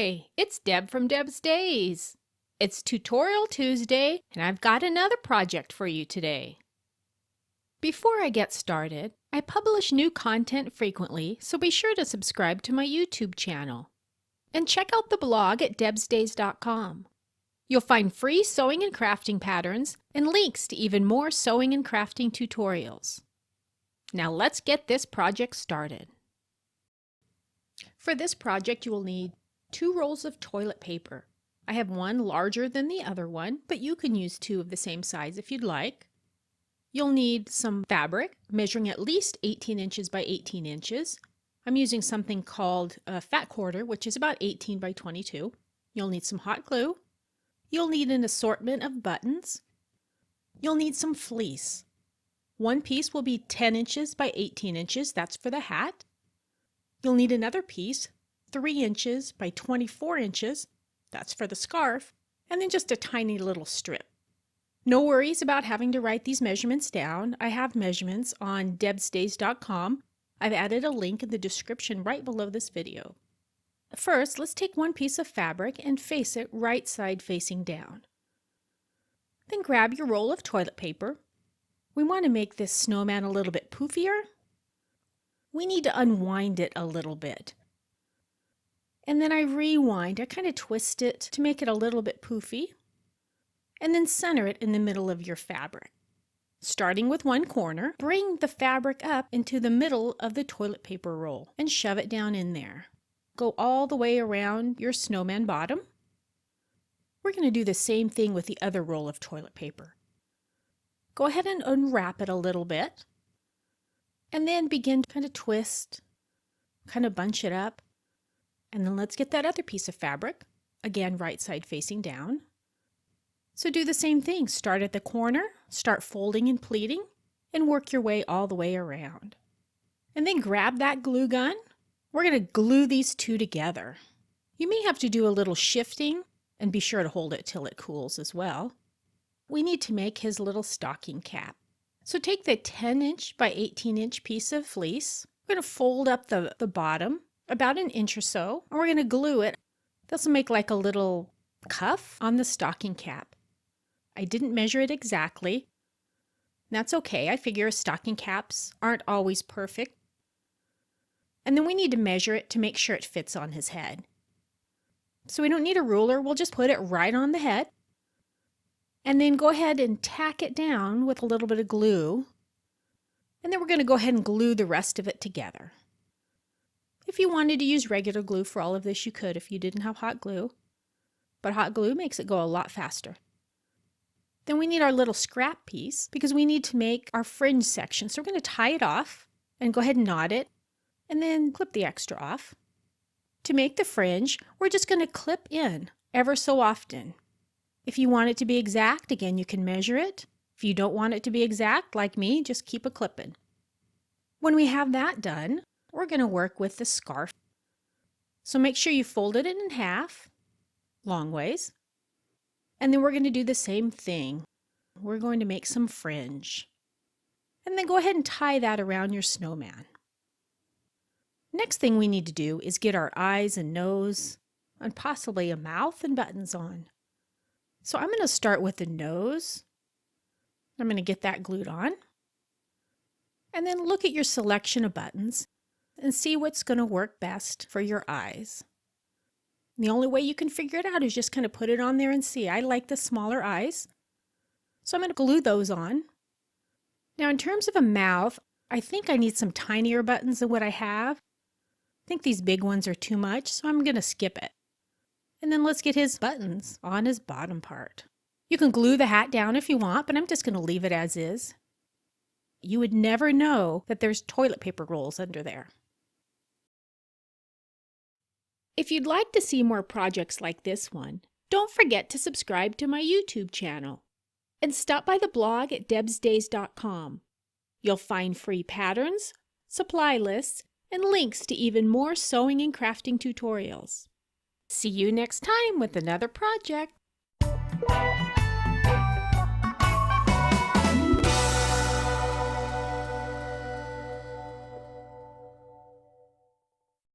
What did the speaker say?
Hi, it's Deb from Deb's Days. It's Tutorial Tuesday, and I've got another project for you today. Before I get started, I publish new content frequently, so be sure to subscribe to my YouTube channel. And check out the blog at debsdays.com. You'll find free sewing and crafting patterns and links to even more sewing and crafting tutorials. Now let's get this project started. For this project, you will need 2 rolls of toilet paper. I have one larger than the other one, but you can use 2 of the same size if you'd like. You'll need some fabric measuring at least 18 inches by 18 inches. I'm using something called a fat quarter, which is about 18 by 22. You'll need some hot glue. You'll need an assortment of buttons. You'll need some fleece. One piece will be 10 inches by 18 inches. That's for the hat. You'll need another piece, 3 inches by 24 inches. That's for the scarf. And then just a tiny little strip. No worries about having to write these measurements down. I have measurements on debsdays.com. I've added a link in the description right below this video. First, let's take one piece of fabric and face it right side facing down. Then grab your roll of toilet paper. We want to make this snowman a little bit poofier. We need to unwind it a little bit. And then I rewind. I kind of twist it to make it a little bit poofy. And then center it in the middle of your fabric. Starting with one corner, bring the fabric up into the middle of the toilet paper roll and shove it down in there. Go all the way around your snowman bottom. We're going to do the same thing with the other roll of toilet paper. Go ahead and unwrap it a little bit. And then begin to kind of twist, kind of bunch it up. And then let's get that other piece of fabric, again right side facing down. So do the same thing. Start at the corner, start folding and pleating, and work your way all the way around. And then grab that glue gun. We're going to glue these two together. You may have to do a little shifting, and be sure to hold it till it cools as well. We need to make his little stocking cap. So take the 10-inch by 18-inch piece of fleece. We're going to fold up the bottom about an inch or so, and we're going to glue it. This will make like a little cuff on the stocking cap. I didn't measure it exactly. That's okay. I figure stocking caps aren't always perfect. And then we need to measure it to make sure it fits on his head. So we don't need a ruler. We'll just put it right on the head. And then go ahead and tack it down with a little bit of glue. And then we're going to go ahead and glue the rest of it together. If you wanted to use regular glue for all of this, you could if you didn't have hot glue. But hot glue makes it go a lot faster. Then we need our little scrap piece because we need to make our fringe section. So we're going to tie it off and go ahead and knot it and then clip the extra off. To make the fringe, we're just going to clip in ever so often. If you want it to be exact, again, you can measure it. If you don't want it to be exact, like me, just keep a clipping. When we have that done, we're going to work with the scarf. So make sure you folded it in half, long ways. And then we're going to do the same thing. We're going to make some fringe. And then go ahead and tie that around your snowman. Next thing we need to do is get our eyes and nose and possibly a mouth and buttons on. So I'm going to start with the nose. I'm going to get that glued on. And then look at your selection of buttons and see what's going to work best for your eyes. The only way you can figure it out is just kind of put it on there and see. I like the smaller eyes. So I'm going to glue those on. Now in terms of a mouth, I think I need some tinier buttons than what I have. I think these big ones are too much, so I'm going to skip it. And then let's get his buttons on his bottom part. You can glue the hat down if you want, but I'm just going to leave it as is. You would never know that there's toilet paper rolls under there. If you'd like to see more projects like this one, don't forget to subscribe to my YouTube channel. And stop by the blog at debsdays.com. You'll find free patterns, supply lists, and links to even more sewing and crafting tutorials. See you next time with another project.